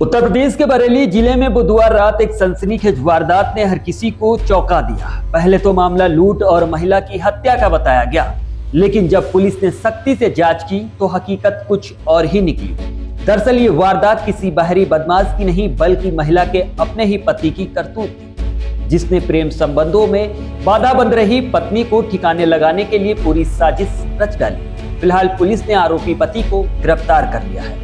उत्तर प्रदेश के बरेली जिले में बुधवार रात एक सनसनीखेज वारदात ने हर किसी को चौंका दिया। पहले तो मामला लूट और महिला की हत्या का बताया गया, लेकिन जब पुलिस ने सख्ती से जांच की तो हकीकत कुछ और ही निकली। दरअसल ये वारदात किसी बाहरी बदमाश की नहीं बल्कि महिला के अपने ही पति की करतूत थी, जिसने प्रेम संबंधों में बाधा बन रही पत्नी को ठिकाने लगाने के लिए पूरी साजिश रच डाली। फिलहाल पुलिस ने आरोपी पति को गिरफ्तार कर लिया है।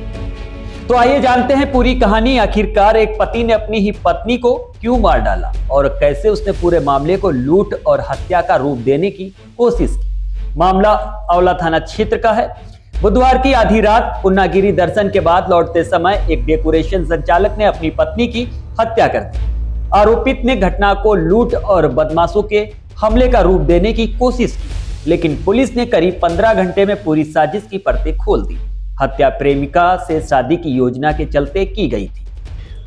तो आइए जानते हैं पूरी कहानी। आखिरकार एक पति ने अपनी ही पत्नी को क्यों मार डाला और कैसे उसने पूरे मामले को लूट और हत्या का रूप देने की कोशिश की। मामला आंवला थाना क्षेत्र का है। बुधवार की आधी रात पूर्णागिरी दर्शन के बाद लौटते समय एक डेकोरेशन संचालक ने अपनी पत्नी की हत्या कर दी। आरोपित ने घटना को लूट और बदमाशों के हमले का रूप देने की कोशिश की, लेकिन पुलिस ने करीब 15 घंटे में पूरी साजिश की परतें खोल दी। हत्या प्रेमिका से शादी की योजना के चलते की गई थी।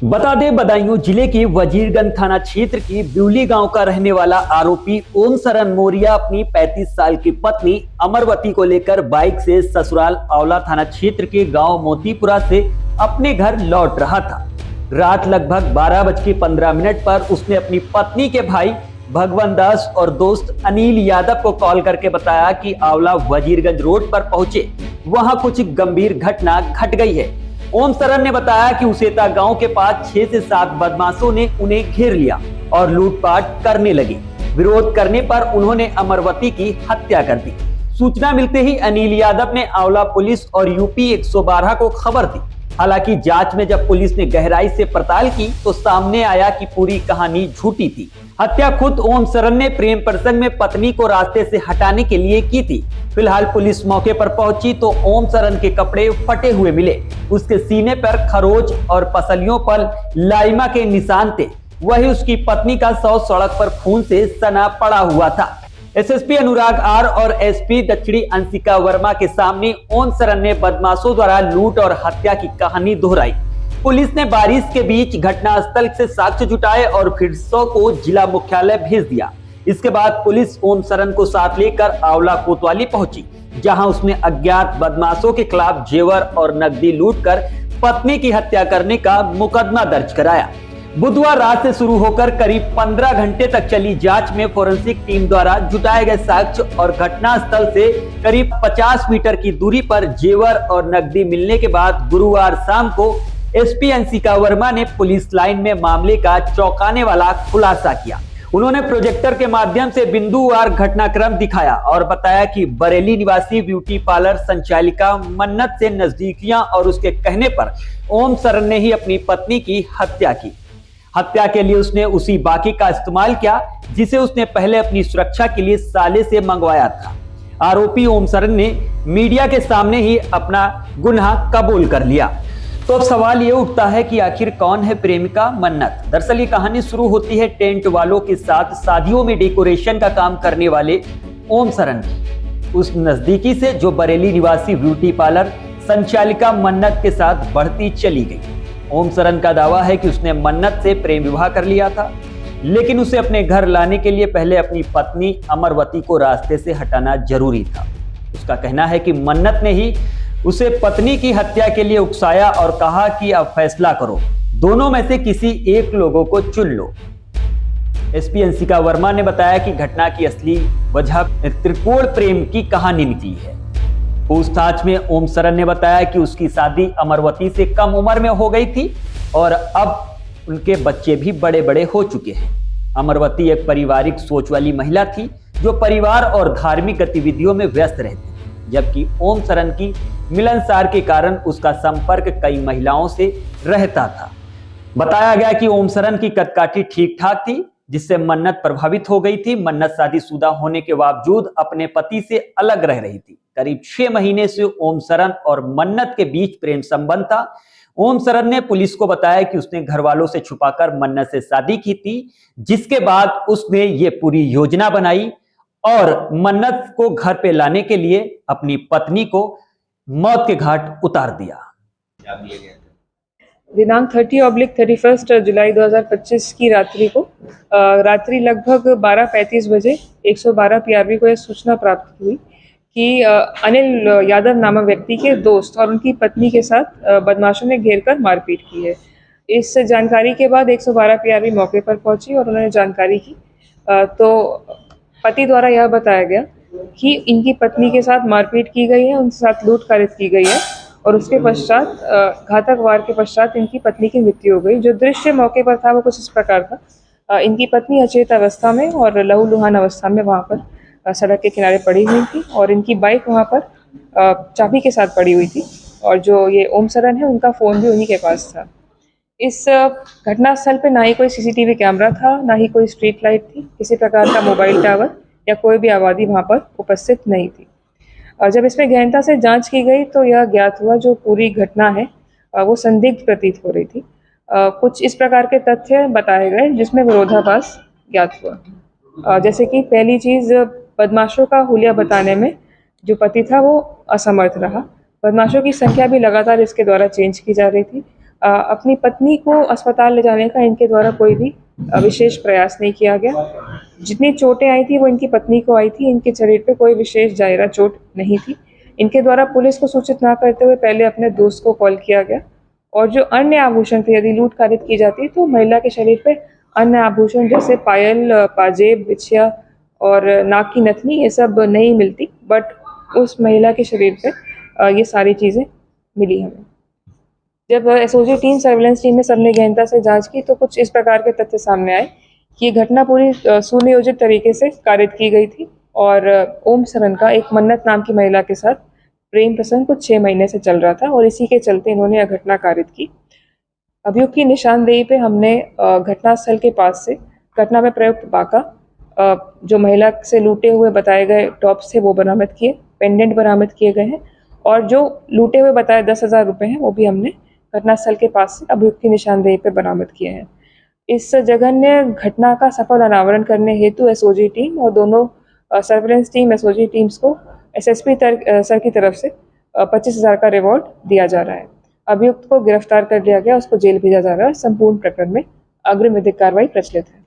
बता दें, बदायूं जिले के वजीरगंज थाना क्षेत्र की ब्यूली गांव का रहने वाला आरोपी ओम शरण मौर्य अपनी 35 साल की पत्नी अमरवती को लेकर बाइक से ससुराल आंवला थाना क्षेत्र के गांव मोतीपुरा से अपने घर लौट रहा था। रात लगभग 12:15 पर उसने अपनी पत्नी के भाई भगवान दास और दोस्त अनिल यादव को कॉल करके बताया कि आंवला वजीरगंज रोड पर पहुंचे, वहां कुछ गंभीर घटना घट गई है। ओम शरण ने बताया कि उसेता गांव के पास 6 से 7 बदमाशों ने उन्हें घेर लिया और लूटपाट करने लगे। विरोध करने पर उन्होंने अमरवती की हत्या कर दी। सूचना मिलते ही अनिल यादव ने आंवला पुलिस और यूपी 112 को खबर दी। हालांकि जांच में जब पुलिस ने गहराई से पड़ताल की तो सामने आया कि पूरी कहानी झूठी थी। हत्या खुद ओम शरण ने प्रेम प्रसंग में पत्नी को रास्ते से हटाने के लिए की थी। फिलहाल पुलिस मौके पर पहुंची तो ओम शरण के कपड़े फटे हुए मिले। उसके सीने पर खरोच और पसलियों पर लाइमा के निशान थे। वही उसकी पत्नी का शव सड़क पर खून से सना पड़ा हुआ था। एसएसपी अनुराग आर और एसपी दक्षिणी अंशिका वर्मा के सामने ओम शरण ने बदमाशों द्वारा लूट और हत्या की कहानी दोहराई। पुलिस ने बारिश के बीच घटनास्थल से साक्ष्य जुटाए और फिर शव को जिला मुख्यालय भेज दिया। इसके बाद पुलिस ओम शरण को साथ लेकर आंवला कोतवाली पहुंची, जहां उसने अज्ञात बदमाशों के खिलाफ जेवर और नकदी लूटकर पत्नी की हत्या करने का मुकदमा दर्ज कराया। बुधवार रात से शुरू होकर करीब 15 घंटे तक चली जांच में फोरेंसिक टीम द्वारा जुटाए गए साक्ष्य और घटनास्थल से करीब 50 मीटर की दूरी पर जेवर और नकदी मिलने के बाद गुरुवार शाम को एसपी अंशिका वर्मा ने पुलिस लाइन में मामले का चौंकाने वाला खुलासा किया। उन्होंने प्रोजेक्टर के माध्यम से बिंदुवार घटनाक्रम दिखाया और बताया कि बरेली निवासी ब्यूटी पार्लर संचालिका मन्नत से नजदीकियां और उसके कहने पर ओम शरण ने ही अपनी पत्नी की हत्या की। हत्या के लिए उसने उसी बाकी का इस्तेमाल किया जिसे उसने पहले अपनी सुरक्षा के लिए साले से मंगवाया था। आरोपी ओम शरण ने मीडिया के सामने ही अपना गुनाह कबूल कर लिया। तो अब सवाल ये उठता है कि आखिर कौन है प्रेमिका मन्नत। दरअसल ये कहानी शुरू होती है टेंट वालों के साथ शादियों में डेकोरेशन का काम करने वाले ओम शरण की उस नजदीकी से, जो बरेली निवासी ब्यूटी पार्लर संचालिका मन्नत के साथ बढ़ती चली गई। ओम शरण का दावा है कि उसने मन्नत से प्रेम विवाह कर लिया था, लेकिन उसे अपने घर लाने के लिए पहले अपनी पत्नी अमरवती को रास्ते से हटाना जरूरी था। उसका कहना है कि मन्नत ने ही उसे पत्नी की हत्या के लिए उकसाया और कहा कि अब फैसला करो, दोनों में से किसी एक लोगों को चुन लो। एसपी अंशिका वर्मा ने बताया कि घटना की असली वजह त्रिकोण प्रेम की कहानी निकली है। पूछताछ में ओम शरण ने बताया कि उसकी शादी अमरवती से कम उम्र में हो गई थी और अब उनके बच्चे भी बड़े बड़े हो चुके हैं। अमरवती एक पारिवारिक सोच वाली महिला थी जो परिवार और धार्मिक गतिविधियों में व्यस्त रहती, जबकि ओम शरण की मिलनसार के कारण उसका संपर्क कई महिलाओं से रहता था। बताया गया कि ओम शरण की कदकाठी ठीक ठाक थी, जिससे मन्नत प्रभावित हो गई थी। मन्नत शादीशुदा होने के बावजूद अपने पति से अलग रह रही थी। करीब 6 महीने से ओम शरण और मन्नत के बीच प्रेम संबंध था। ओम शरण ने पुलिस को बताया कि उसने घर वालों से छुपाकर मन्नत से शादी की थी, जिसके बाद उसने ये पूरी योजना बनाई और मन्नत को घर पे लाने के लिए अपनी पत्नी को मौत के घाट उतार दिया। दिनांक 30/31 जुलाई 2025 की रात्रि को रात्रि लगभग 12:35 बजे 112 PRV को यह सूचना प्राप्त हुई कि अनिल यादव नामक व्यक्ति के दोस्त और उनकी पत्नी के साथ बदमाशों ने घेर कर मारपीट की है। इस जानकारी के बाद 112 पीआरवी मौके पर पहुंची और उन्होंने जानकारी की। तो पति द्वारा यह बताया गया कि इनकी पत्नी के साथ मारपीट की गई है, उनके साथ लूट कारित की गई है और उसके पश्चात घातक वार के पश्चात इनकी पत्नी की मृत्यु हो गई। जो दृश्य मौके पर था वो कुछ इस प्रकार था। इनकी पत्नी अचेत अवस्था में और लहूलुहान अवस्था में वहाँ पर सड़क के किनारे पड़ी हुई थी और इनकी बाइक वहाँ पर चाबी के साथ पड़ी हुई थी और जो ये ओम सरन है उनका फ़ोन भी उन्हीं के पास था। इस घटना स्थल पे ना ही कोई सीसीटीवी कैमरा था, ना ही कोई स्ट्रीट लाइट थी, किसी प्रकार का मोबाइल टावर या कोई भी आबादी वहाँ पर उपस्थित नहीं थी। और जब इसमें गहनता से जांच की गई तो यह ज्ञात हुआ जो पूरी घटना है वो संदिग्ध प्रतीत हो रही थी। कुछ इस प्रकार के तथ्य बताए गए जिसमें विरोधाभास ज्ञात हुआ। जैसे कि पहली चीज़, बदमाशों का हुलिया बताने में जो पति था वो असमर्थ रहा। बदमाशों की संख्या भी लगातार इसके द्वारा चेंज की जा रही थी। अपनी पत्नी को अस्पताल ले जाने का इनके द्वारा कोई भी विशेष प्रयास नहीं किया गया। जितनी चोटें आई थी वो इनकी पत्नी को आई थी, इनके शरीर पे कोई विशेष जायरा चोट नहीं थी। इनके द्वारा पुलिस को सूचित ना करते हुए पहले अपने दोस्त को कॉल किया गया और जो अन्य आभूषण थे, यदि लूट कारित की जाती तो महिला के शरीर पे अन्य आभूषण जैसे पायल, पाजेब, बिछिया और नाक की नथनी ये सब नहीं मिलती, बट उस महिला के शरीर पे ये सारी चीज़ें मिली हमें। जब एसओजी टीम, सर्विलेंस टीम में सबने गहनता से जांच की तो कुछ इस प्रकार के तथ्य सामने आए कि ये घटना पूरी सुनियोजित तरीके से कारित की गई थी और ओम सरन का एक मन्नत नाम की महिला के साथ प्रेम प्रसंग कुछ 6 महीने से चल रहा था और इसी के चलते इन्होंने यह घटना कारित की। अभियुक्त की निशानदेही पे हमने घटनास्थल के पास से घटना में प्रयुक्त बाका, जो महिला से लूटे हुए बताए गए टॉप्स थे वो बरामद किए, पेंडेंट बरामद किए गए हैं और जो लूटे हुए बताए 10,000 रुपये हैं वो भी हमने घटनास्थल के पास से अभियुक्त की निशानदेही पे बरामद किए हैं। इस जघन्य घटना का सफल अनावरण करने हेतु एसओजी टीम और दोनों सर्विलेंस टीम, एसओजी टीम्स को एसएसपी सर की तरफ से 25,000 का रिवॉर्ड दिया जा रहा है। अभियुक्त को गिरफ्तार कर लिया गया, उसको जेल भेजा जा रहा है। संपूर्ण प्रकरण में अग्रिम विधिक कार्रवाई प्रचलित है।